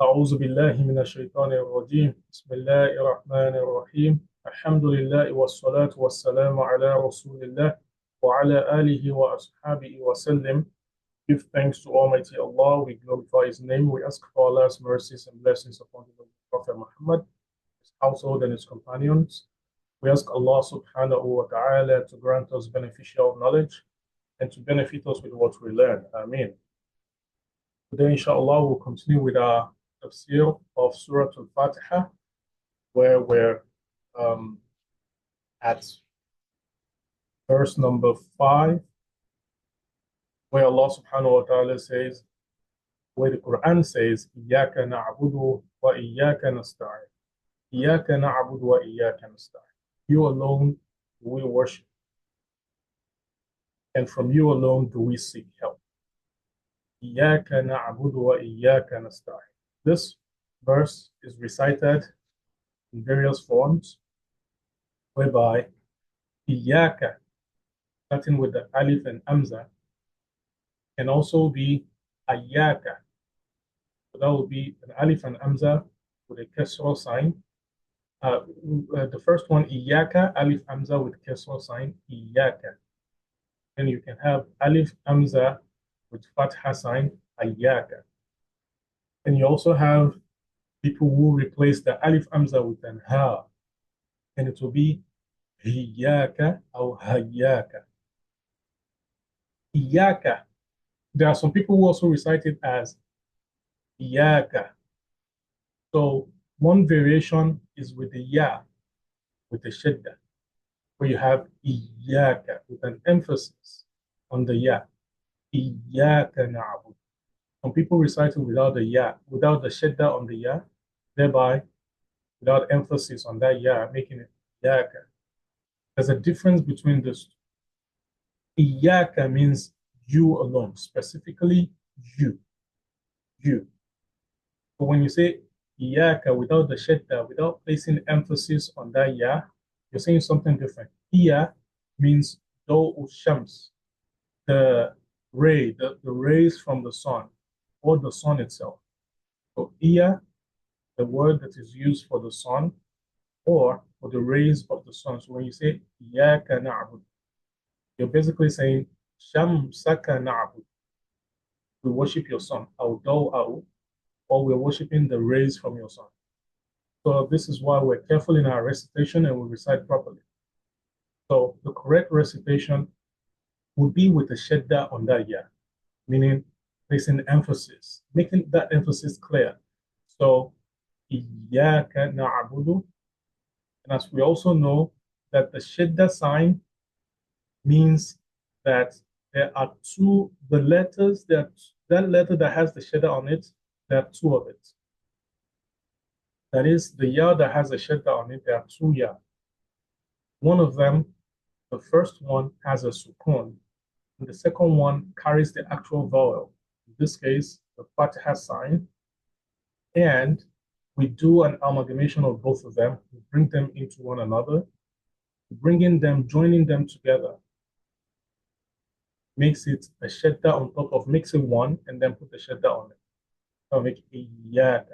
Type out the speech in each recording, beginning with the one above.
أعوذ بالله من الشيطان الرجيم بسم الله الرحمن الرحيم الحمد لله والصلاة والسلام على رسول الله وعلى آله وأصحابه وسلم. Give thanks to Almighty Allah. We glorify His name. We ask for Allah's mercies and blessings upon the Prophet Muhammad, his household, and his companions. We ask Allah subhanahu wa ta'ala to grant us beneficial knowledge and to benefit us with what we learn. Ameen. Today, inshallah, we'll continue with our tafsir of Surah Al-Fatiha, where we're at verse number 5, where Allah subhanahu wa ta'ala says, where the Quran says, Iyyaka na'budu wa iyyaka nasta'een. Iyyaka na'budu wa iyyaka nasta'een. You alone do we worship, and from you alone do we seek help. Iyyaka na'budu wa iyyaka nasta'een. This verse is recited in various forms, whereby Iyyaka, starting with the alif and hamza, can also be Iyyaka. So that would be an alif and hamza with a kasra sign. The first one, Iyyaka, alif hamza with kasra sign, Iyyaka. Then you can have alif hamza with fatha sign, Iyyaka. And you also have people who replace the alif hamza with an ha, and it will be Iyyaka or Hayyaka. Iyyaka. There are some people who also recite it as Iyyaka. So one variation is with the ya, with the shadda, where you have Iyyaka with an emphasis on the ya. Iyyaka na'budu. Some people recite it without the ya, without the shadda on the ya, thereby without emphasis on that ya, making it Iyyaka. There's a difference between those two. Iyyaka means you alone, specifically you. You. But when you say Iyyaka without the shadda, without placing emphasis on that ya, you're saying something different. Iya means do shams, the ray, the rays from the sun, or the sun itself. So iya, the word that is used for the sun, or for the rays of the sun. So when you say Iyyaka na'budu, you're basically saying Shamsaka na'budu. We worship your sun, or we're worshiping the rays from your sun. So this is why we're careful in our recitation and we recite properly. So the correct recitation would be with the shadda on that ya, meaning placing emphasis, making that emphasis clear. So Iyyaka na'budu. And as we also know that the shadda sign means that there are the letters, that letter that has the shadda on it, there are two of it. That is, the ya that has a shadda on it, there are two ya. One of them, the first one, has a sukun, and the second one carries the actual vowel. In this case, the fatha sign. And we do an amalgamation of both of them, we bring them into one another, joining them together, makes it a shadda on top of, makes it one, and then put the shadda on it. So make Iyyaka.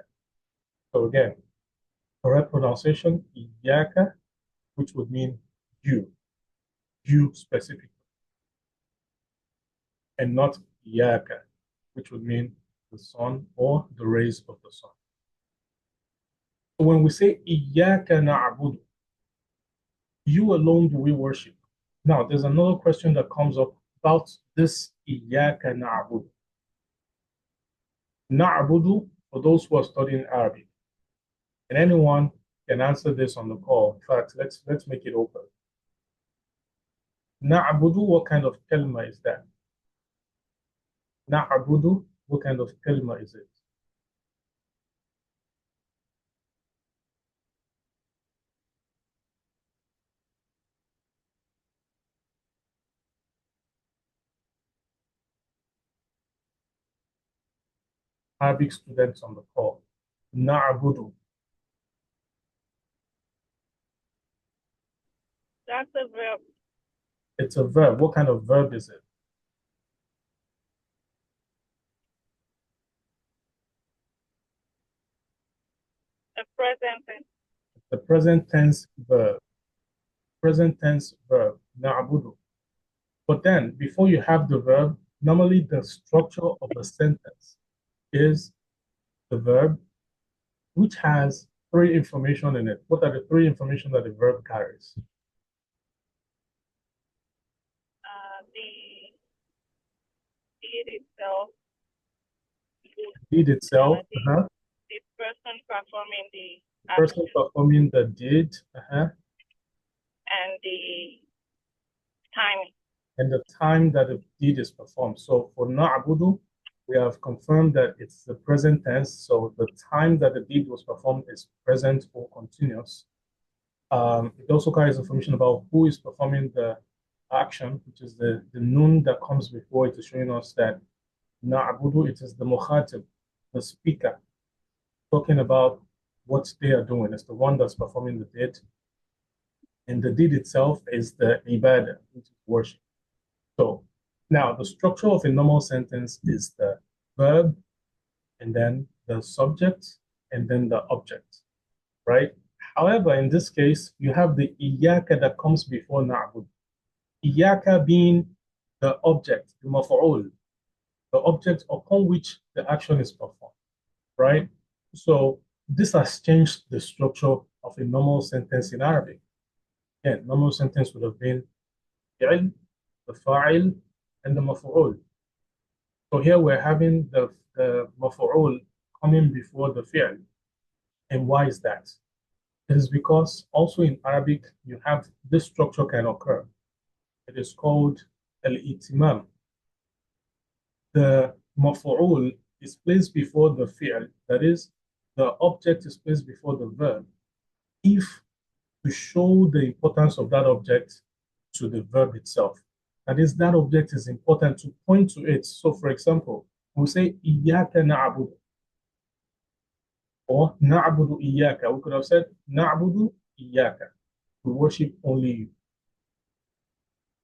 So again, correct pronunciation, Iyyaka, which would mean you specifically, and not Iyyaka, which would mean the sun or the rays of the sun. So when we say Iyyaka na'budu, you alone do we worship. Now, there's another question that comes up about this Iyyaka na'budu. Na'budu, for those who are studying Arabic, and anyone can answer this on the call. In fact, let's make it open. Na'budu, what kind of kalma is that? Na'budu, what kind of kalma is it? Arabic students on the call. Na'budu. That's a verb. It's a verb. What kind of verb is it? The present tense. The present tense verb. Present tense verb. Na'budu. But then, before you have the verb, normally the structure of a sentence is the verb, which has three information in it. What are the three information that the verb carries? The deed itself. Deed itself. The person performing the person performing the deed. And the time. And the time that the deed is performed. So for na'budu, we have confirmed that it's the present tense. So the time that the deed was performed is present or continuous. It also carries information about who is performing the action, which is the nun that comes before it is showing us that na'budu, it is the mukhatib, the speaker, talking about what they are doing. It's the one that's performing the deed. And the deed itself is the ibadah, which is worship. So now the structure of a normal sentence is the verb, and then the subject, and then the object, right? However, in this case, you have the Iyyaka that comes before na'bud. Iyyaka being the object, the maf'ul, the object upon which the action is performed, right? So this has changed the structure of a normal sentence in Arabic. Again, normal sentence would have been fi'l, the fa'il, and the maf'ul. So here we're having the maf'ul coming before the fi'l. And why is that? It is because also in Arabic, you have this structure can occur. It is called al-itimam. The maf'ul is placed before the fi'l, that is, the object is placed before the verb, if to show the importance of that object to the verb itself. That is, that object is important to point to it. So, for example, we say Iyyaka na'budu or na'budu Iyyaka. We could have said na'budu Iyyaka. We worship only you.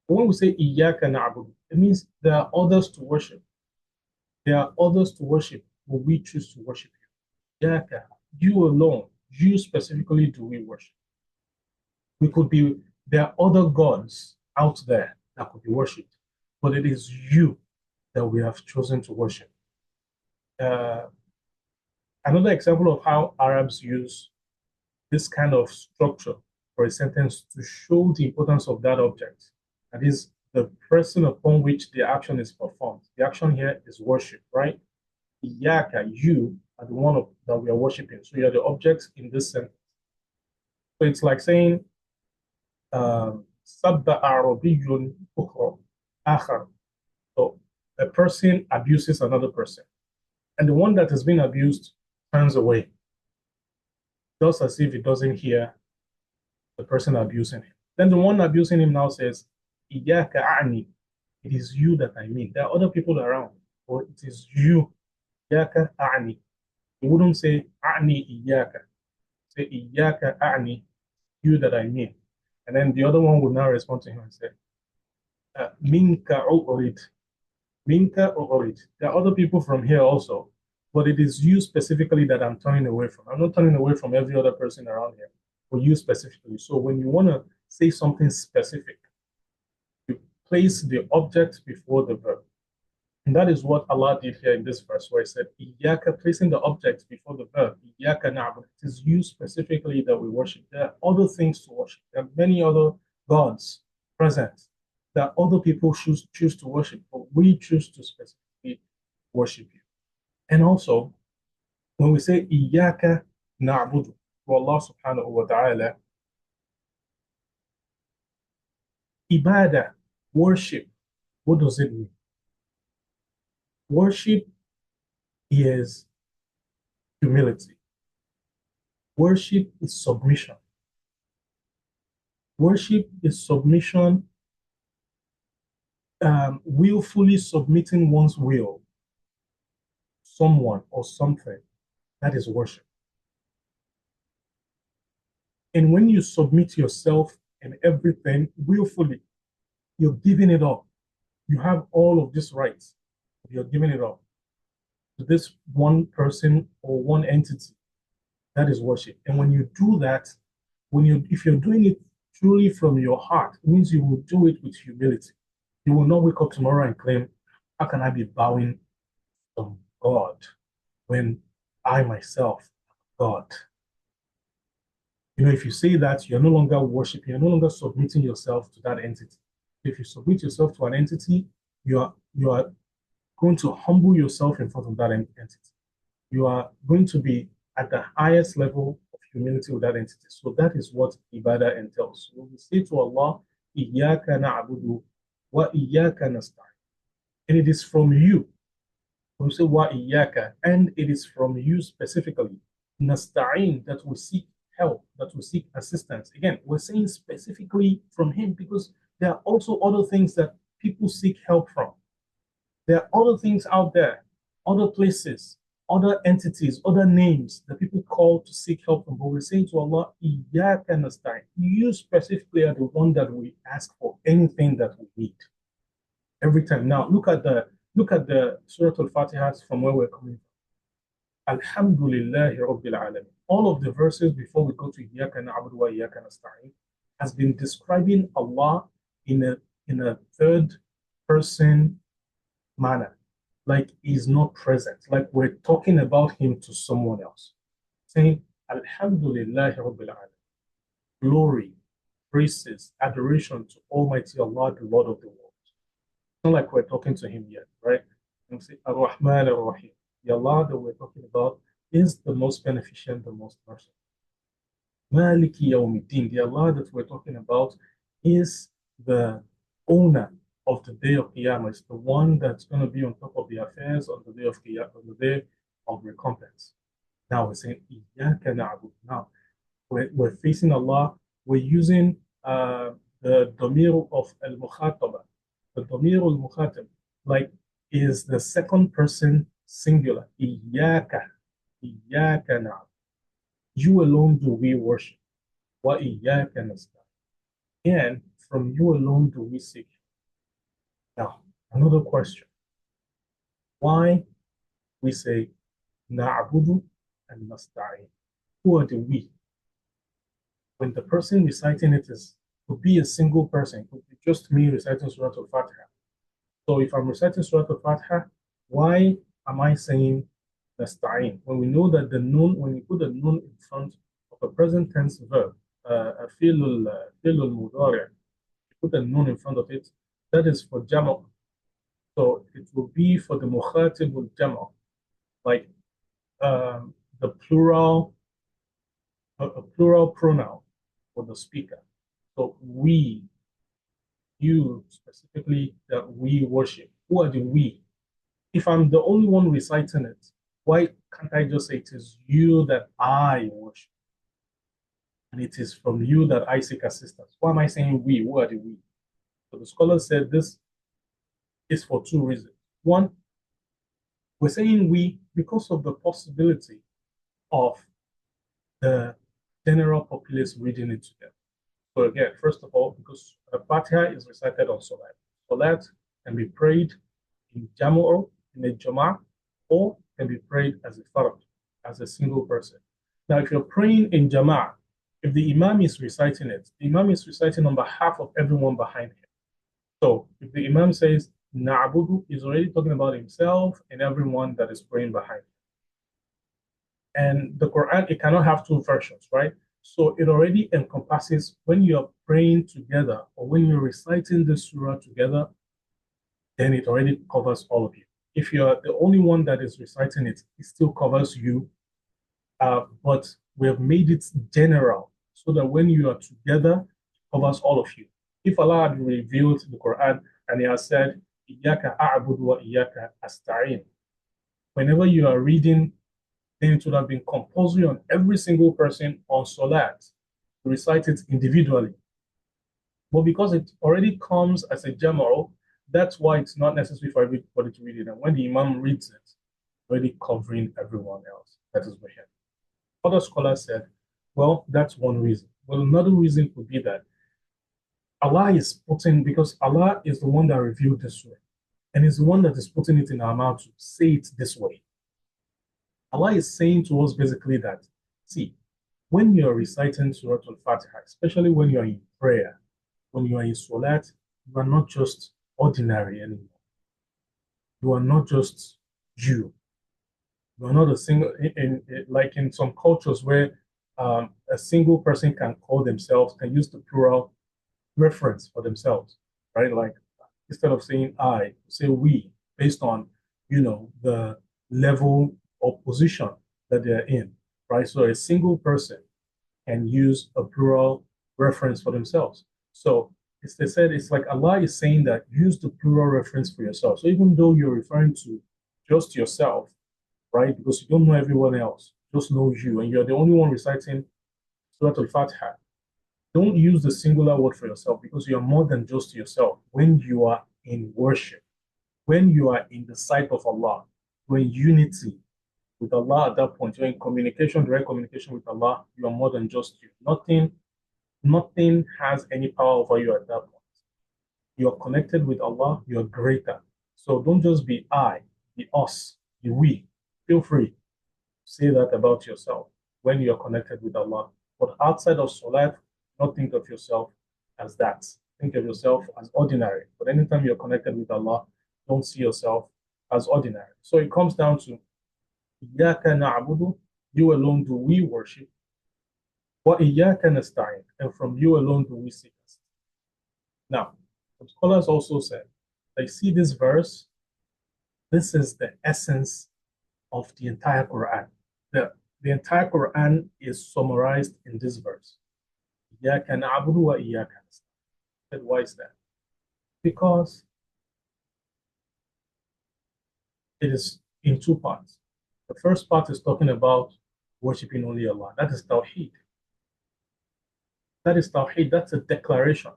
But when we say Iyyaka na'budu, it means there are others to worship. There are others to worship, but we choose to worship you. Iyyaka, you alone, you specifically do we worship. We could be, there are other gods out there that could be worshipped, but it is you that we have chosen to worship. Another example of how Arabs use this kind of structure for a sentence to show the importance of that object, that is the person upon which the action is performed. The action here is worship, right? Iyyaka, you are the one that we are worshiping. So you're the object in this sentence. So it's like saying, Sabba Arabiyun akhar. So a person abuses another person, and the one that has been abused turns away, just as if it doesn't hear the person abusing him. Then the one abusing him now says, Iyyaka a'ni. It is you that I mean. There are other people around, but it is you. Iyyaka a'ni. You wouldn't say a'ni iyyaka. Say Iyyaka a'ni, you that I mean. And then the other one would now respond to him and say, Minka u'urid. Minka u'urid. There are other people from here also, but it is you specifically that I'm turning away from. I'm not turning away from every other person around here, but you specifically. So when you want to say something specific, you place the object before the verb. And that is what Allah did here in this verse, where He said, Iyyaka, placing the object before the verb. Iyyaka na'budu. It is you specifically that we worship. There are other things to worship. There are many other gods present that other people choose to worship, but we choose to specifically worship you. And also, when we say Iyyaka na'budu to Allah subhanahu wa ta'ala, ibadah, worship, what does it mean? Worship is humility. Worship is submission. Worship is submission, willfully submitting one's will, someone or something. That is worship. And when you submit yourself and everything willfully, you're giving it up. You have all of these rights. You're giving it up to this one person or one entity. That is worship. And when you do that, if you're doing it truly from your heart, it means you will do it with humility. You will not wake up tomorrow and claim, how can I be bowing to God when I myself am God? If you say that, you're no longer worshiping, you're no longer submitting yourself to that entity. If you submit yourself to an entity, you are going to humble yourself in front of that entity. You are going to be at the highest level of humility with that entity. So that is what ibadah entails. When we say to Allah, Iyyaka na'budu wa iyyaka nasta'een. And it is from you. When we say wa iyyaka, and it is from you specifically, nasta'een, that we seek help, that we seek assistance. Again, we're saying specifically from him because there are also other things that people seek help from. There are other things out there, other places, other entities, other names that people call to seek help from. But we're saying to Allah, Iyyaka nasta'een. You specifically are the one that we ask for anything that we need. Every time. Now look at the Surah Al-Fatiha from where we're coming from. Alhamdulillahi Rabbil Alameen. All of the verses before we go to Iyyaka na'budu wa iyyaka nasta'een has been describing Allah in a third person manner, like he's not present, like we're talking about him to someone else, saying Alhamdulillahi Rabbil Alameen. Glory, praises, adoration to Almighty Allah, the Lord of the world. It's not like we're talking to him yet, right? And we say Ar-Rahman Ar-Rahim. The Allah that we're talking about is the most beneficent, the most merciful. Maliki Yawmiddin. The Allah that we're talking about is the owner of the day of Qiyamah. It's the one that's going to be on top of the affairs on the day of Qiyamah, on the day of recompense. Now we're saying Iyyaka na'budu. Now we're facing Allah. We're using the Damir of Al-Mukhataba. The Damir Al-Mukhatab, like, is the second person singular. Iyyaka. Iyyaka na'budu. You alone do we worship. Wa iyyaka nasta'een. And from you alone do we seek. Now, another question. Why we say na'budu and nasta'een? Who are the we? When the person reciting it could be a single person, could be just me reciting Surah Al-Fatiha. So if I'm reciting Surah Al-Fatiha, why am I saying nasta'een? When we know that the nun, when you put the nun in front of a present tense verb, a fi'l al-mudari', you put the nun in front of it, that is for jama'. So it will be for the mukhatib al-jama', like the plural, a plural pronoun for the speaker. So we, you specifically, that we worship. Who are the we? If I'm the only one reciting it, why can't I just say it is you that I worship? And it is from you that I seek assistance. Why am I saying we? Who are the we? So the scholar said this is for two reasons. One, we're saying we because of the possibility of the general populace reading it together. So again, first of all, because Fatiha is recited on Salat. Salat can be prayed in Jam'u, in a Jama'ah, or can be prayed as a Fard, as a single person. Now, if you're praying in Jama'ah, if the Imam is reciting it, the Imam is reciting on behalf of everyone behind him. So if the Imam says Na'budu, he's already talking about himself and everyone that is praying behind him. And the Quran, it cannot have two versions, right? So it already encompasses when you're praying together or when you're reciting the surah together, then it already covers all of you. If you're the only one that is reciting it, it still covers you. But we have made it general so that when you are together, it covers all of you. If Allah had revealed the Quran and He has said, Iyyaka a'budu wa iyyaka asta'een, whenever you are reading, then it would have been compulsory on every single person on Salat to recite it individually. But because it already comes as a general, that's why it's not necessary for everybody to read it. And when the Imam reads it, already covering everyone else that is with him. Other scholars said, well, that's one reason. Well, another reason could be that Allah is putting, because Allah is the one that revealed this way, and is the one that is putting it in our mouth to say it this way. Allah is saying to us basically that, See, when you're reciting Surah Al-Fatiha, especially when you're in prayer, when you are in Salat, you are not just ordinary anymore. You are not just you. You are not a single, like in some cultures where a single person can call themselves, can use the plural reference for themselves, right? Like instead of saying I, say we, based on, the level or position that they're in, right? So a single person can use a plural reference for themselves. So they said it's like Allah is saying that use the plural reference for yourself. So even though you're referring to just yourself, right? Because you don't know everyone else, just know you, and you're the only one reciting Surah Al-Fatiha. Don't use the singular word for yourself because you are more than just yourself. When you are in worship, when you are in the sight of Allah, you're in unity with Allah at that point, you're in communication, direct communication with Allah, you are more than just you. Nothing has any power over you at that point. You're connected with Allah, you're greater. So don't just be I, be us, be we. Feel free to say that about yourself when you're connected with Allah. But outside of Salat, not think of yourself as that. Think of yourself as ordinary. But anytime you're connected with Allah, don't see yourself as ordinary. So it comes down to Iyyaka na'budu, you alone do we worship. Wa Iyyaka nasta'een, and from you alone do we seek assistance. Now, some scholars also said, they see this verse, this is the essence of the entire Quran. The entire Quran is summarized in this verse. Iyyaka na'budu wa iyyaka nasta'een. Why is that? Because it is in two parts. The first part is talking about worshiping only Allah. That is Tawheed. That is Tawheed. That's a declaration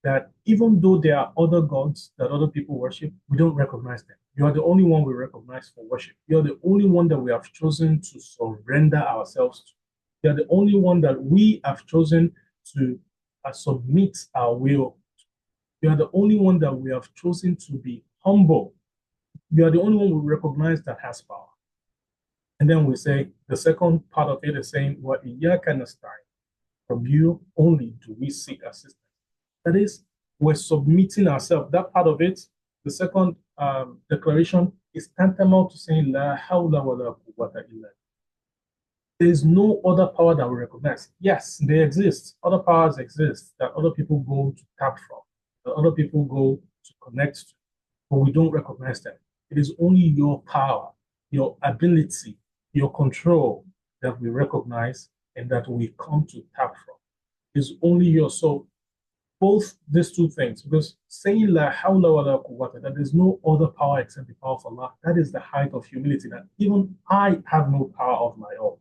that even though there are other gods that other people worship, we don't recognize them. You are the only one we recognize for worship. You are the only one that we have chosen to surrender ourselves to. You are the only one that we have chosen to submit our will to. You are the only one that we have chosen to be humble. You are the only one we recognize that has power. And then we say, the second part of it is saying, what Iyyaka nasta'een, from you only do we seek assistance. That is, we're submitting ourselves. That part of it, the second declaration, is tantamount to saying, La hawla wa la quwwata illa. There is no other power that we recognize. Yes, they exist. Other powers exist that other people go to tap from, that other people go to connect to, but we don't recognize them. It is only your power, your ability, your control that we recognize and that we come to tap from. It's only your soul. Both these two things, because saying la hawla wa la quwwata, that there's no other power except the power of Allah, that is the height of humility, that even I have no power of my own.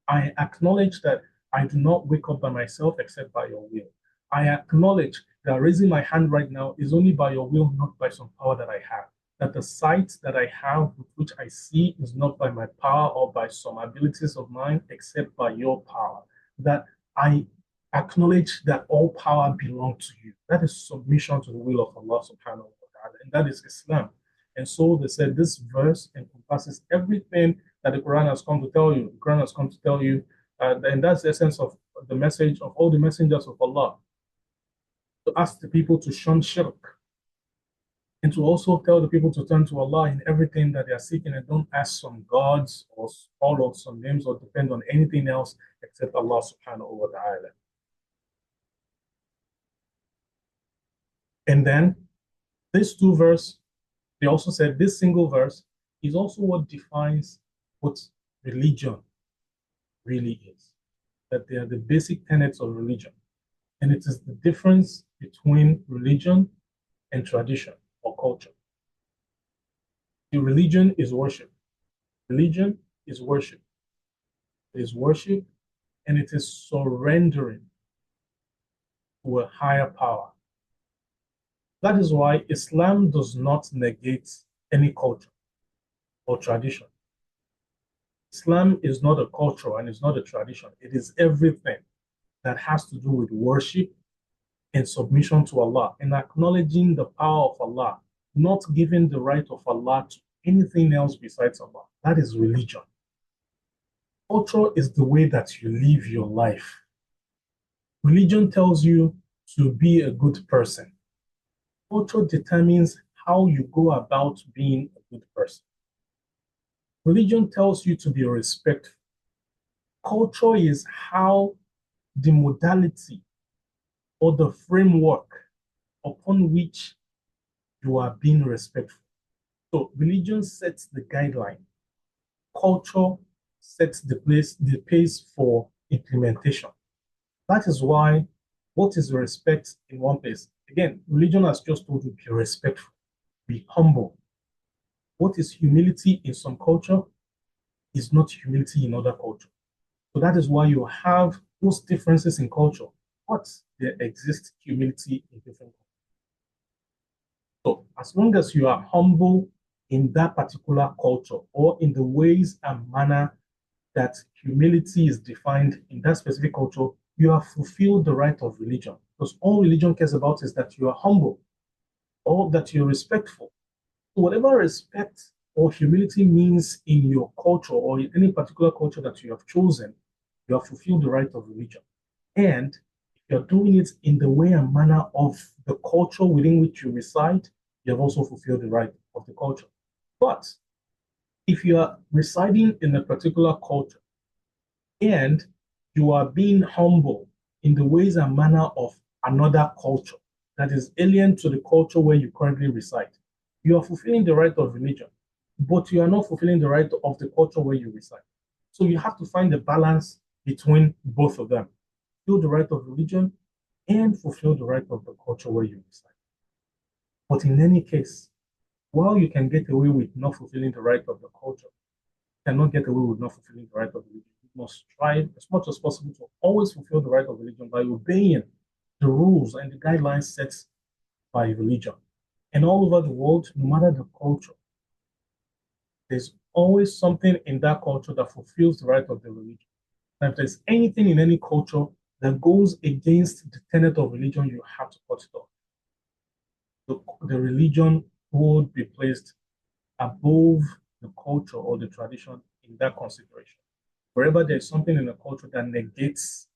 I acknowledge that I do not wake up by myself except by your will. I acknowledge that raising my hand right now is only by your will, not by some power that I have. That the sight that I have with which I see is not by my power or by some abilities of mine, except by your power. That I acknowledge that all power belongs to you. That is submission to the will of Allah subhanahu wa ta'ala, and that is Islam. And so they said this verse encompasses everything that the Quran has come to tell you. The Quran has come to tell you, and that's the essence of the message of all the messengers of Allah. To ask the people to shun shirk, and to also tell the people to turn to Allah in everything that they are seeking, and don't ask some gods or follow some names or depend on anything else except Allah subhanahu wa ta'ala. And then this two verse, they also said this single verse is also what defines what religion really is. That they are the basic tenets of religion. And it is the difference between religion and tradition or culture. The religion is worship. Religion is worship. It is worship and it is surrendering to a higher power. That is why Islam does not negate any culture or tradition. Islam is not a culture and it's not a tradition. It is everything that has to do with worship and submission to Allah and acknowledging the power of Allah, not giving the right of Allah to anything else besides Allah. That is religion. Culture is the way that you live your life. Religion tells you to be a good person. Culture determines how you go about being a good person. Religion tells you to be respectful. Culture is how the modality or the framework upon which you are being respectful. So religion sets the guideline. Culture sets the pace for implementation. That is why what is respect in one place? Again, religion has just told you be respectful, be humble. What is humility in some culture is not humility in other culture. So that is why you have those differences in culture, but there exists humility in different cultures. So as long as you are humble in that particular culture or in the ways and manner that humility is defined in that specific culture, you have fulfilled the right of religion. Because all religion cares about is that you are humble or that you're respectful. So whatever respect or humility means in your culture or in any particular culture that you have chosen, you have fulfilled the right of religion. And if you're doing it in the way and manner of the culture within which you reside, you have also fulfilled the right of the culture. But if you are residing in a particular culture and you are being humble in the ways and manner of another culture that is alien to the culture where you currently reside, you are fulfilling the right of religion, but you are not fulfilling the right of the culture where you reside. So you have to find the balance between both of them. Fulfill the right of religion and fulfill the right of the culture where you reside. But in any case, while you can get away with not fulfilling the right of the culture, you cannot get away with not fulfilling the right of religion. You must strive as much as possible to always fulfill the right of religion by obeying the rules and the guidelines set by religion. And all over the world, no matter the culture, there's always something in that culture that fulfills the right of the religion. And if there's anything in any culture that goes against the tenet of religion, you have to cut it off. The religion would be placed above the culture or the tradition in that consideration. Wherever there's something in a culture that negates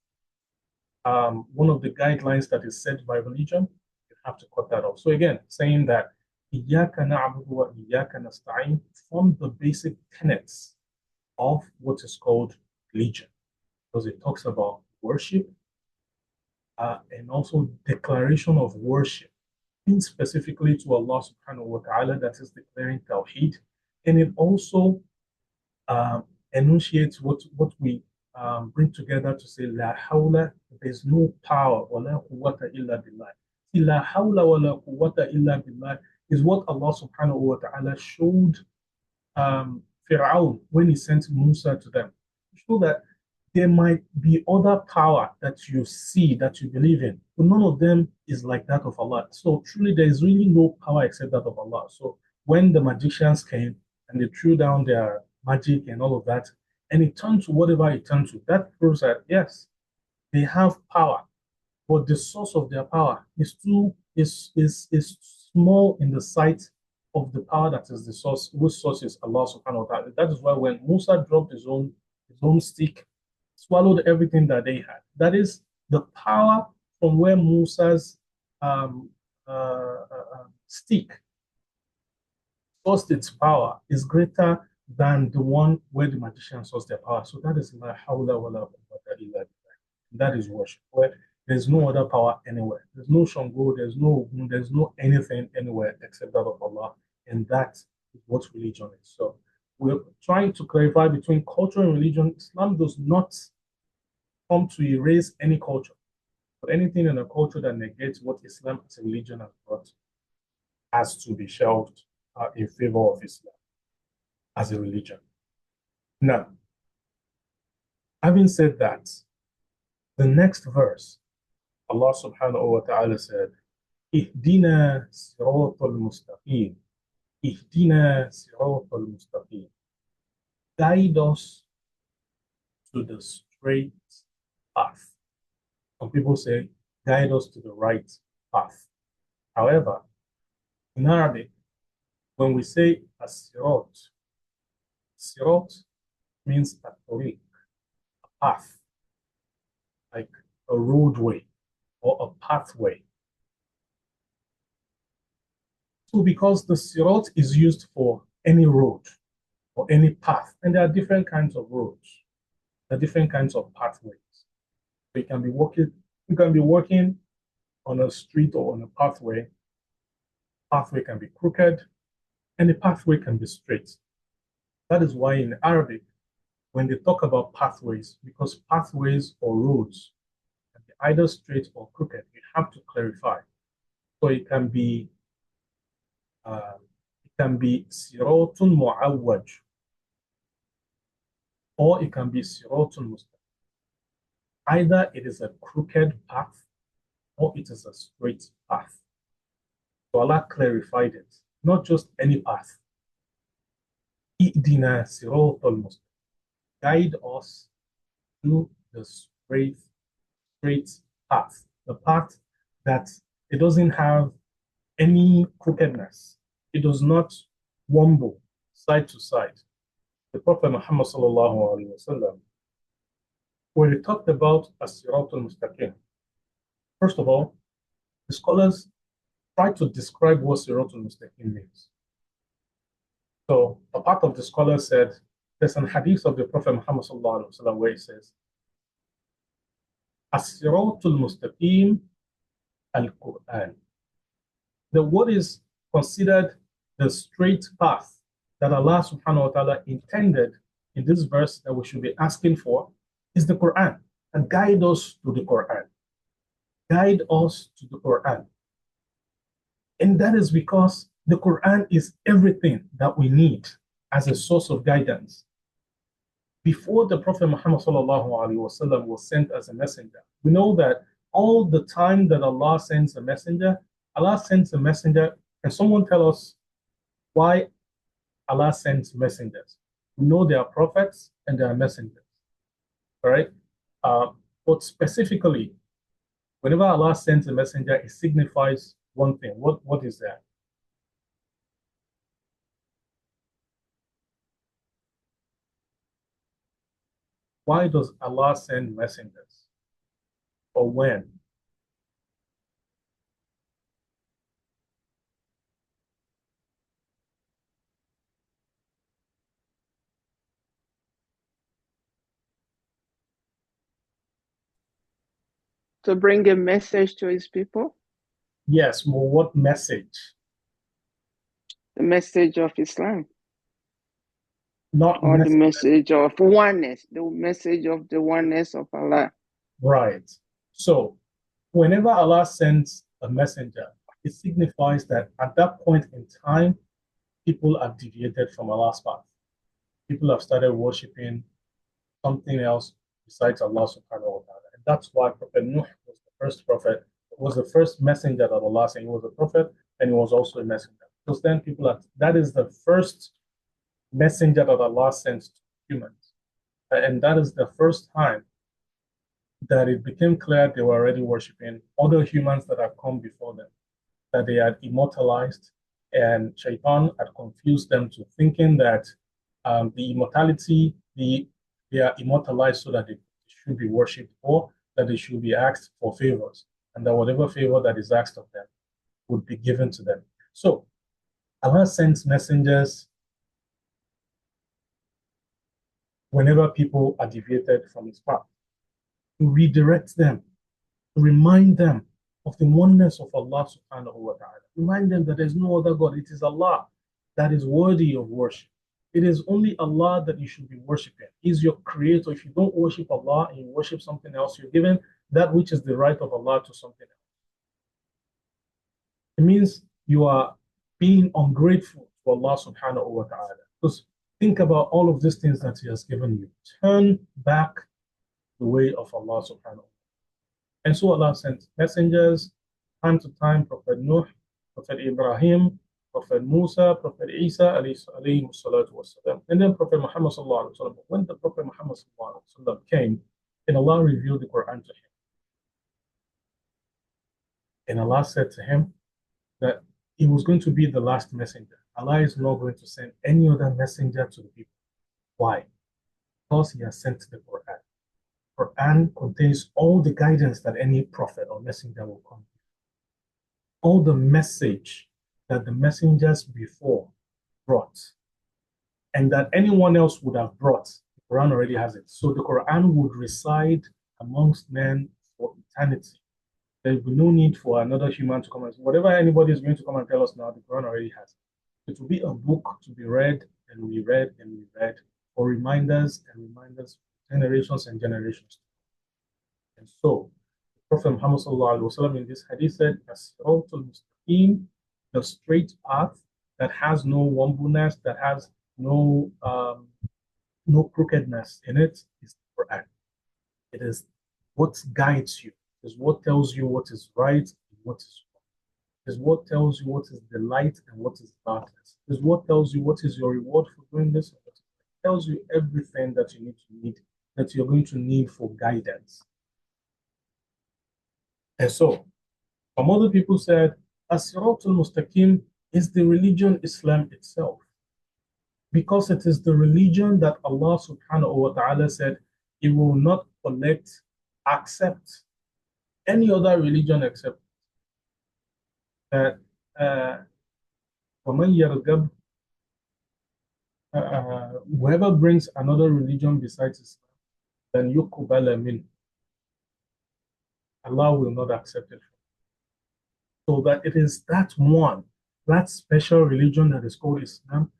one of the guidelines that is set by religion, you have to cut that off. So again, saying that Iyyaka na'budu wa Iyyaka nasta'een form the basic tenets of what is called religion, because it talks about worship and also declaration of worship, specifically to Allah subhanahu wa ta'ala, that is declaring Tawheed. And it also enunciates what we bring together to say, La hawla, there's no power, wa la quwwata illa billah. See, La hawla wa la quwwata illa billah is what Allah subhanahu wa ta'ala showed Fir'aun when he sent Musa to them. Show that there might be other power that you see, that you believe in, but none of them is like that of Allah. So truly, there is really no power except that of Allah. So when the magicians came and they threw down their magic and all of that, and it turned to whatever it turned to, that proves that yes, they have power, but the source of their power is small in the sight of the power that is the source, whose source is Allah subhanahu wa ta'ala. That is why when Musa dropped his own stick, swallowed everything that they had. That is the power from where Musa's stick sourced its power is greater than the one where the magician sourced their power. So that is la hawla wa la quwwata illa billah. That is worship, where there's no other power anywhere. There's no Shango, there's no anything anywhere except that of Allah. And that is what religion is. So we're trying to clarify between culture and religion. Islam does not come to erase any culture, but anything in a culture that negates what Islam as a religion has brought has to be shelved in favor of Islam as a religion. Now, having said that, the next verse, Allah subhanahu wa ta'ala said, Ihdina sirat al-mustaqim. Ihdina sirat al-mustaqim. Guide us to the straight path. Some people say, guide us to the right path. However, in Arabic, when we say as-sirat, sirat means at-tariq, path, like a roadway or a pathway. So because the sirat is used for any road or any path, and there are different kinds of roads, there are different kinds of pathways. So you can be walking on a street or on a pathway. Pathway can be crooked, and the pathway can be straight. That is why in Arabic, when they talk about pathways, because pathways or roads can be either straight or crooked, you have to clarify. So uh, it can be siratun mu'awwaj, or it can be siratun mustaqim. Either it is a crooked path or it is a straight path. So Allah clarified it, not just any path. I'dina siratal mustaqim. Guide us to the straight path, the path that it doesn't have any crookedness. It does not wobble side to side. The Prophet Muhammad sallallahu alaihi wasallam, when he talked about as-sirat al-mustaqim, first of all, the scholars try to describe what sirat al-mustaqim means. So a part of the scholars said, there's an hadith of the Prophet Muhammad sallallahu alaihi wasallam where he says, as-sirat al-mustaqim al-Quran. The what is considered the straight path that Allah subhanahu wa ta'ala intended in this verse that we should be asking for is the Quran, and guide us to the Quran. Guide us to the Quran. And that is because the Quran is everything that we need as a source of guidance. Before the Prophet Muhammad sallallahu alaihi wasallam was sent as a messenger, we know that all the time that Allah sends a messenger, Allah sends a messenger, and someone tell us why Allah sends messengers. We know there are prophets and there are messengers. All right? But specifically, whenever Allah sends a messenger, it signifies one thing. What is that? Why does Allah send messengers? Or when? To bring a message to his people? Yes, well, what message? The message of Islam. Not Or the necessarily. message of oneness, the message of the oneness of Allah. Right. So whenever Allah sends a messenger, it signifies that at that point in time, people have deviated from Allah's path. People have started worshiping something else besides Allah subhanahu wa ta'ala. And that's why Prophet Nuh was the first prophet, was the first messenger that Allah sent. He was a prophet and he was also a messenger. Because then that is the first messenger that Allah sends to humans. And that is the first time that it became clear they were already worshiping other humans that had come before them, that they had immortalized, and Shaitan had confused them to thinking that the immortality, they are immortalized so that they should be worshipped, or that they should be asked for favors, and that whatever favor that is asked of them would be given to them. So Allah sends messengers whenever people are deviated from his path, to redirect them, to remind them of the oneness of Allah subhanahu wa ta'ala. Remind them that there's no other God. It is Allah that is worthy of worship. It is only Allah that you should be worshiping. He's your creator. If you don't worship Allah and you worship something else, you're giving that which is the right of Allah to something else. It means you are being ungrateful to Allah subhanahu wa ta'ala. Because think about all of these things that He has given you. Turn back the way of Allah subhanahu wa ta'ala. And so Allah sent messengers, time to time, Prophet Nuh, Prophet Ibrahim, Prophet Musa, Prophet Isa, alayhi salatu wasalam, and then Prophet Muhammad sallallahu alaihi wasallam. When the Prophet Muhammad sallallahu alaihi wasallam came, and Allah revealed the Quran to him. And Allah said to him that he was going to be the last messenger. Allah is not going to send any other messenger to the people. Why? Because He has sent the Quran. Quran contains all the guidance that any prophet or messenger will come with. All the message that the messengers before brought and that anyone else would have brought. The Quran already has it. So the Quran would reside amongst men for eternity. There will be no need for another human to come and say, whatever anybody is going to come and tell us now, the Quran already has it. It will be a book to be read and reread and reread for reminders and reminders, generations and generations. And so, Prophet Muhammad ﷺ in this hadith said, As-Sirat al-Mustaqim, the straight path that has no wombleness, that has no crookedness in it, is the Quran. It is what guides you. It is what tells you what is right and what is wrong. It is what tells you what is the light and what is darkness. It is what tells you what is your reward for doing this. It tells you everything that you need, that you're going to need for guidance. And so, some other people said, As-Sirat al-Mustaqim is the religion Islam itself. Because it is the religion that Allah subhanahu wa ta'ala said He will not accept any other religion except that whoever brings another religion besides Islam, then yuqbala min. Allah will not accept it. So that it is that one, that special religion that is called Islam,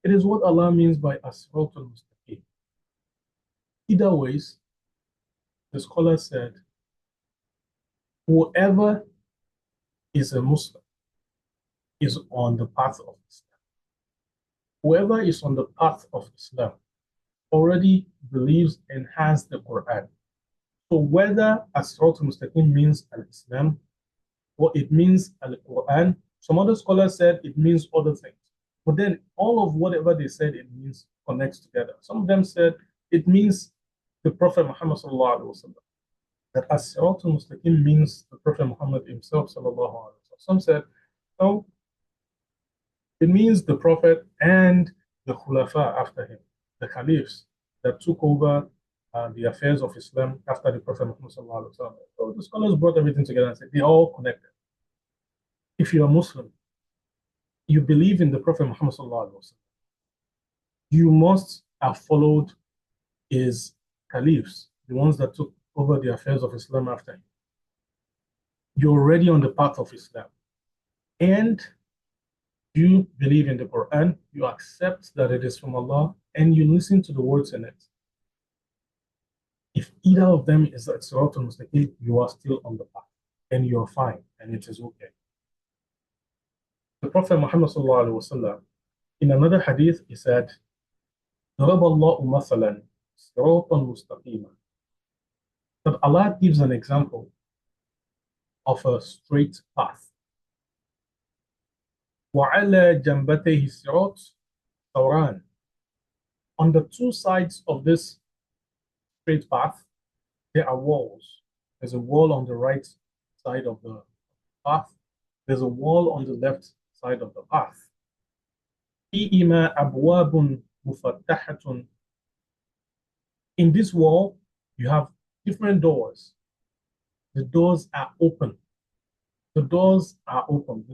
it is what Allah means by As-Sirat al-Mustaqim. Either ways, the scholar said, whoever is a Muslim is on the path of Islam. Whoever is on the path of Islam already believes and has the Quran. So whether As-Sirat al-Mustaqim means Al-Islam or it means Al-Quran, some other scholars said it means other things. But then all of whatever they said it means connects together. Some of them said it means the Prophet Muhammad sallallahu alaihi wasallam. That As-Sirat al-Mustaqim means the Prophet Muhammad himself sallallahu alaihi wasallam. Some said, no, it means the Prophet and the Khulafa after him, the Caliphs that took over the affairs of Islam after the Prophet Muhammad sallallahu alaihi wasallam. So the scholars brought everything together and said they're all connected. If you're a Muslim, you believe in the Prophet Muhammad sallallahu alaihi wasallam, you must have followed his caliphs, the ones that took over the affairs of Islam after him. You're already on the path of Islam. And you believe in the Quran, you accept that it is from Allah, and you listen to the words in it. If either of them is As-Sirat al-Mustaqim, you are still on the path, and you are fine, and it is okay. The Prophet Muhammad sallallahu alaihi wasallam, in another hadith, he said, ضرب الله مثلا صراطا مستقيما. That Allah gives an example of a straight path. وعلى جنبتيه الصراط ثوران. On the two sides of this straight path, there are walls. There's a wall on the right side of the path. There's a wall on the left side of the path. فيهما أبواب مفتحة. In this wall, you have different doors. The doors are open. The doors are open.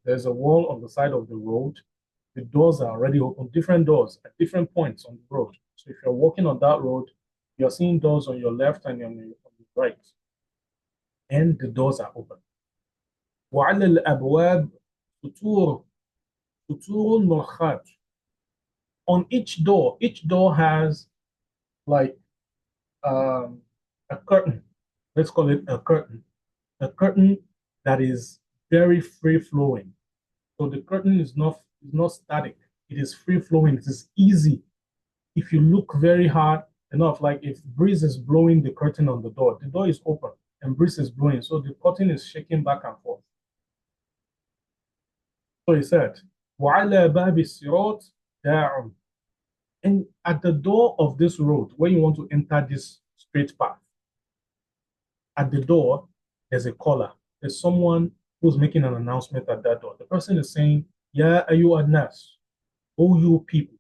There's a wall on the side of the road. The doors are already open. Different doors at different points on the road. So if you're walking on that road, you're seeing doors on your left and on the right. And the doors are open. وعلى الأبواب سطور مرخات. On each door has like a curtain. Let's call it a curtain. A curtain that is very free flowing. So the curtain is not static. It is free flowing. It is easy. If you look very hard enough, like if breeze is blowing the curtain on the door is open and breeze is blowing, so the curtain is shaking back and forth. So he said, وَعَلَى بَابِ الصِّرَاطِ دَاعٌ. And at the door of this road, when you want to enter this straight path, at the door, there's a caller. There's someone who's making an announcement at that door. The person is saying, Ya ayyuhan nas, O you people,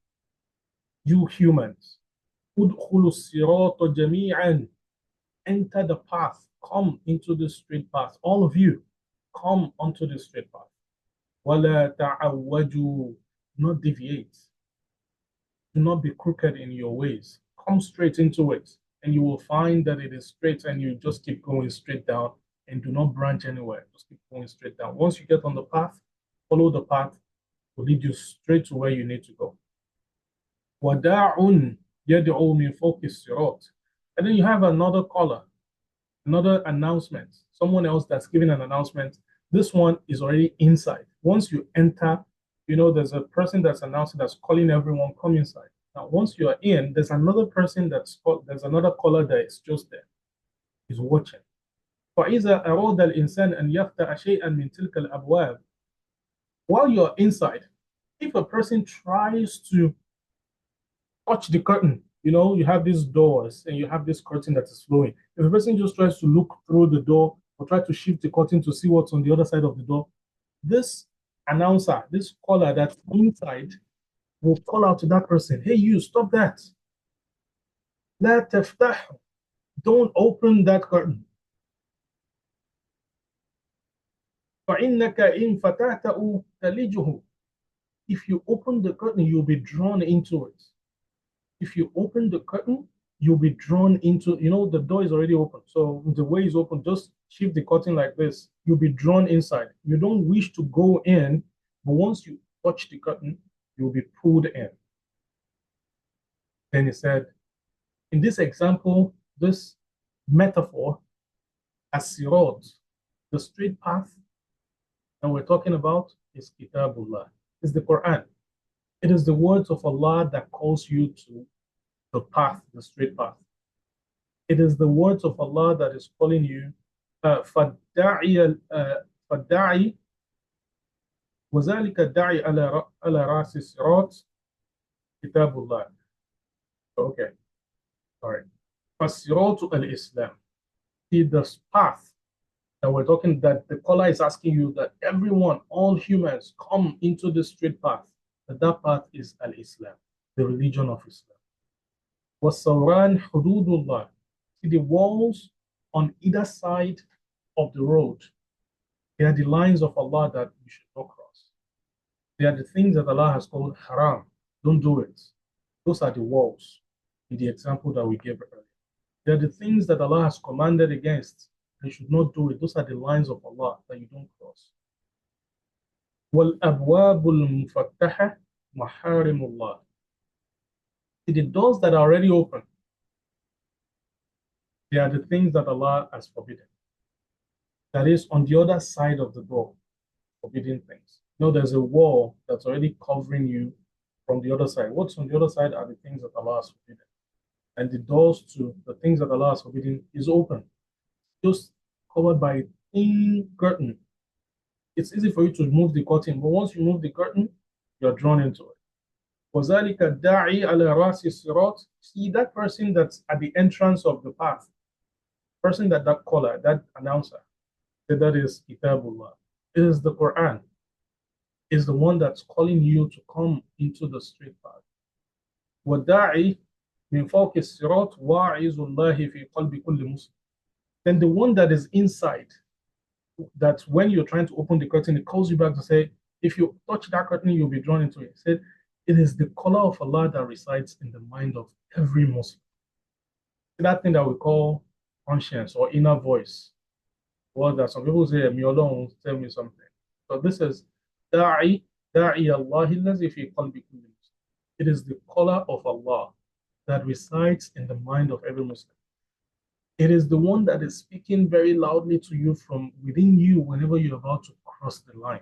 you humans, udkhulu sirata jami'an, enter the path, come into the straight path. All of you, come onto the straight path. وَلَا تَعَوَّجُوا, not deviate. Do not be crooked in your ways. Come straight into it, and you will find that it is straight, and you just keep going straight down and do not branch anywhere. Just keep going straight down. Once you get on the path, follow the path, will lead you straight to where you need to go. وَدَاعٌ يَدْعُو مِنْ فَوْقِ الصِّرَاطِ. And then you have another caller, another announcement, someone else that's giving an announcement. This one is already inside. Once you enter, there's a person that's announcing, that's calling everyone, come inside. Now, once you are in, there's another person there's another caller that is just there. He's watching. فَإِذَا أَرَادَ الْإِنسَانُ أَنْ يَفْتَحَ شَيْئًا مِنْ تِلْكَ الْأَبْوَابِ. While you're inside, if a person tries to touch the curtain, you have these doors and you have this curtain that is flowing. If a person just tries to look through the door or try to shift the curtain to see what's on the other side of the door, this announcer, this caller that's inside, will call out to that person, hey, you, stop that. لا تفتح. Don't open that curtain. فإنك إن فتحته تلجه. If you open the curtain, you'll be drawn into it. If you open the curtain, you'll be drawn into, the door is already open. So the way is open, just shift the curtain like this. You'll be drawn inside. You don't wish to go in, but once you touch the curtain, you'll be pulled in. Then he said, in this example, this metaphor, as-sirat, the straight path that we're talking about is Kitabullah, is the Quran. It is the words of Allah that calls you to the path, the straight path. It is the words of Allah that is calling you. فَالدَّاعِي وَذَلِكَ الدَّاعِي عَلَى رَأْسِ الصِّرَاطِ كِتَابُ اللَّهِ. Okay, all right. فَالصِّرَاطُ الْإِسْلَامِ. See, the path that we're talking, that the caller is asking you, that everyone, all humans, come into the straight path. That path is Al-Islam, the religion of Islam. وَالصَّوْرَانِ حُدُودُ اللَّهِ. See, the walls on either side of the road, they are the lines of Allah that you should not cross. They are the things that Allah has called haram. Don't do it. Those are the walls in the example that we gave earlier. They are the things that Allah has commanded against. You should not do it. Those are the lines of Allah that you don't cross. وَالْأَبْوَابُ الْمُفَتَّحَةِ مَحَارِمُ اللَّهِ. The doors that are already open, they are the things that Allah has forbidden. That is on the other side of the door, forbidden things. There's a wall that's already covering you from the other side. What's on the other side are the things that Allah has forbidden. And the doors to the things that Allah has forbidden is open, just covered by a thin curtain. It's easy for you to move the curtain, but once you move the curtain, you're drawn into it. وَذَلِكَ الدَّاعِي عَلَى رَأْسِ الصِّرَاطِ. See, that person that's at the entrance of the path, person that caller, that announcer, that is Kitabullah. It is the Quran. Is the one that's calling you to come into the straight path. وَالدَّاعِي مِنْ فَوْقِ الصِّرَاطِ وَاعِظُ اللَّهِ فِي قَلْبِ كُلِّ مُسْلِمٍ. Then the one that is inside, that when you're trying to open the curtain, it calls you back to say, if you touch that curtain, you'll be drawn into it. It said, it is the color of Allah that resides in the mind of every Muslim. That thing that we call conscience or inner voice. Well, that some people say, "Me alone, tell me something." So this is da'i Allah allazi fi qalbi kulli muslim. It is the color of Allah that resides in the mind of every Muslim. It is the one that is speaking very loudly to you from within you whenever you're about to cross the line,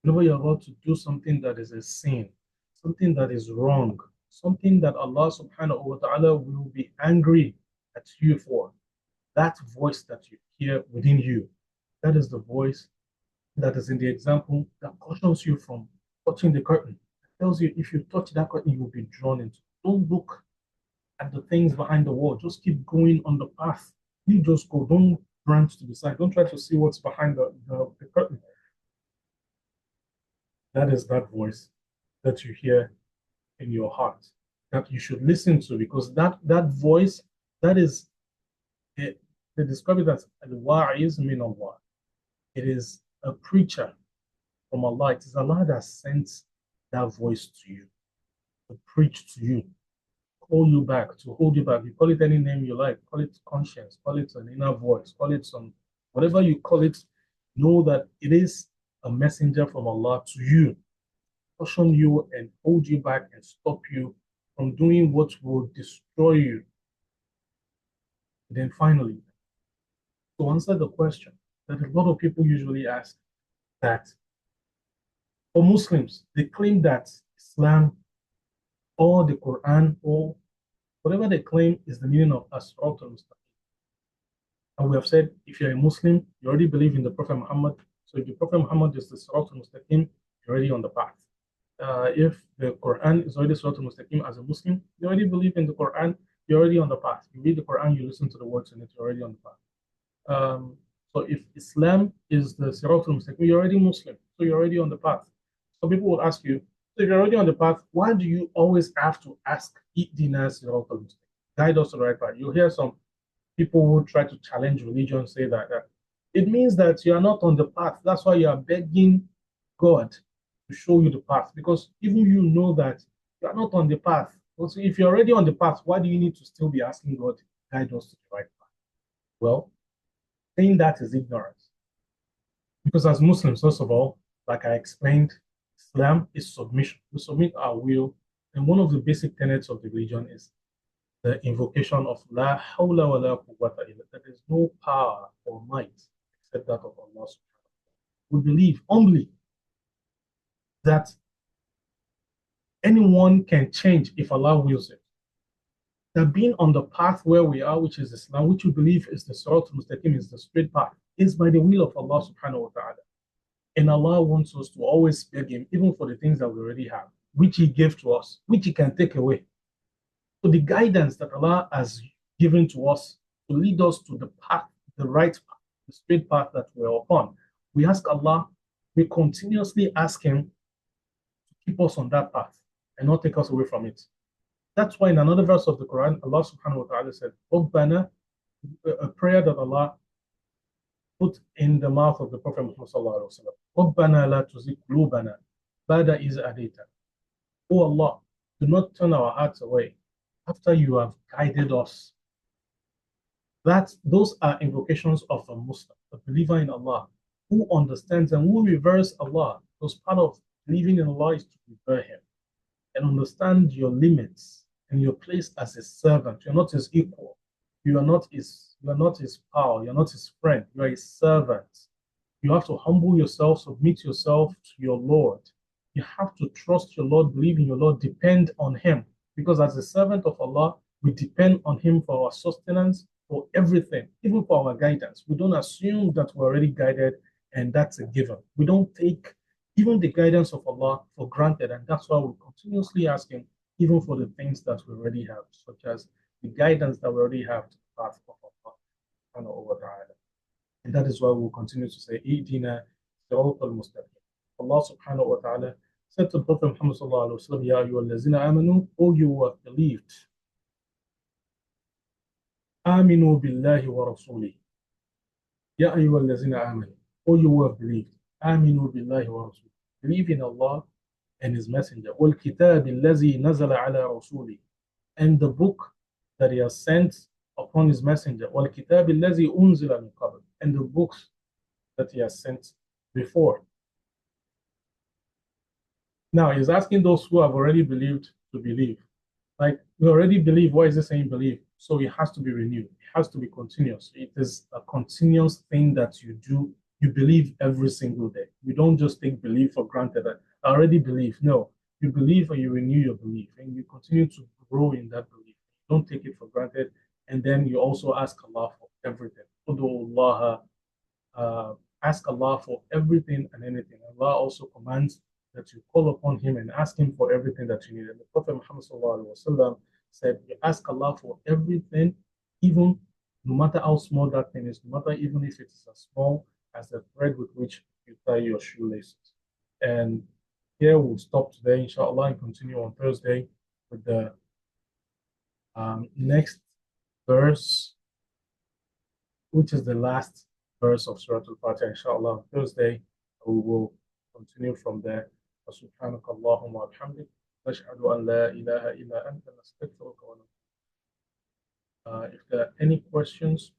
whenever you're about to do something that is a sin, something that is wrong, something that Allah subhanahu wa ta'ala will be angry at you for. That voice that you hear within you, that is the voice that is in the example that cautions you from touching the curtain. It tells you if you touch that curtain, you will be drawn into. Don't look at the things behind the wall. Just keep going on the path. You just go. Don't branch to the side. Don't try to see what's behind the curtain. That is that voice that you hear in your heart that you should listen to, because that voice, that is They describe it as al-wa'iz min Allah. It is a preacher from Allah. It is Allah that sends that voice to you, to preach to you, call you back, to hold you back. You call it any name you like, call it conscience, call it an inner voice, call it some, whatever you call it, know that it is a messenger from Allah to you, caution you and hold you back and stop you from doing what will destroy you. And then finally, to answer the question that a lot of people usually ask, that for Muslims, they claim that Islam or the Quran or whatever they claim is the meaning of As-Sirat al-Mustaqim. And we have said, if you're a Muslim, you already believe in the Prophet Muhammad. So if the Prophet Muhammad is the Sirat al-Mustaqim, you're already on the path. If the Quran is already Sirat al-Mustaqim as a Muslim, you already believe in the Quran, you're already on the path. You read the Quran, you listen to the words in it, you're already on the path. So if Islam is the Sirat al-Mustaqim, you're already Muslim, so you're already on the path. So people will ask you, so if you're already on the path, why do you always have to ask, Ihdina Sirat al-Mustaqim, guide us to the right path? You'll hear some people who try to challenge religion say that it means that you are not on the path. That's why you are begging God to show you the path, because even you know that you are not on the path. Also, if you're already on the path, why do you need to still be asking God to guide us to the right path? Well, saying that is ignorance. Because as Muslims, first of all, like I explained, Islam is submission. We submit our will, and one of the basic tenets of the religion is the invocation of La hawla wa la quwwata illa. There is no power or might except that of Allah subhanahu wa ta'ala. We believe humbly that anyone can change if Allah wills it. That being on the path where we are, which is Islam, which we believe is the Surat al-Mustaqim, is the straight path, is by the will of Allah subhanahu wa ta'ala. And Allah wants us to always beg Him, even for the things that we already have, which He gave to us, which He can take away. So the guidance that Allah has given to us to lead us to the path, the right path, the straight path that we're upon, we ask Allah, we continuously ask Him to keep us on that path and not take us away from it. That's why in another verse of the Quran, Allah subhanahu wa ta'ala said, Rabbana, a prayer that Allah put in the mouth of the Prophet Muhammad sallallahu alaihi wasallam. Rabbana la tuzigh qulubana ba'da iz hadaytana. Oh Allah, do not turn our hearts away after you have guided us. Those are invocations of a Muslim, a believer in Allah, who understands and who reveres Allah. Because part of believing in Allah is to revere Him and understand your limits and your place as a servant. You're not His equal. You are not His pal. You're not His friend. You are His servant. You have to humble yourself, submit yourself to your Lord. You have to trust your Lord, believe in your Lord, depend on Him. Because as a servant of Allah, we depend on Him for our sustenance, for everything, even for our guidance. We don't assume that we're already guided and that's a given. We don't take even the guidance of Allah for granted, and that's why we continuously ask Him, even for the things that we already have, such as the guidance that we already have to the path of Allah subhanahu wa ta'ala. And that is why we'll continue to say, Ihdina Sirat al-Mustaqim. Allah subhanahu wa ta'ala said to the Prophet Muhammad sallallahu alaihi wasallam, Ya ayyuhallazina amanu, O you who have believed, Aminu billahi wa rasuli. Ya ayyuhallazina amanu, O you who have believed, Aminu billahi wa rasuli. Believe in Allah and His Messenger. Wal kitab allazi nazala ala rasuli. And the book that He has sent upon His Messenger. Wal kitab allazi unzila min qabl. And the books that He has sent before. Now He's asking those who have already believed to believe. Like, we already believe, why is He saying believe? So it has to be renewed. It has to be continuous. It is a continuous thing that you do. You believe every single day. You don't just take belief for granted that I already believe. No, you believe and you renew your belief and you continue to grow in that belief. Don't take it for granted. And then you also ask Allah for everything. Ask Allah for everything and anything. Allah also commands that you call upon Him and ask Him for everything that you need. And the Prophet Muhammad ﷺ said, you ask Allah for everything, even no matter how small that thing is, no matter even if it is as small as the thread with which you tie your shoelaces. And here we'll stop today, inshallah, and continue on Thursday with the next verse which is the last verse of Surah Al-Fatiha. Inshallah, on Thursday, we will continue from there. سبحانك اللهم وبحمدك نشهد أن لا إله إلا أنت نستغفرك ونتوب. If there are any questions,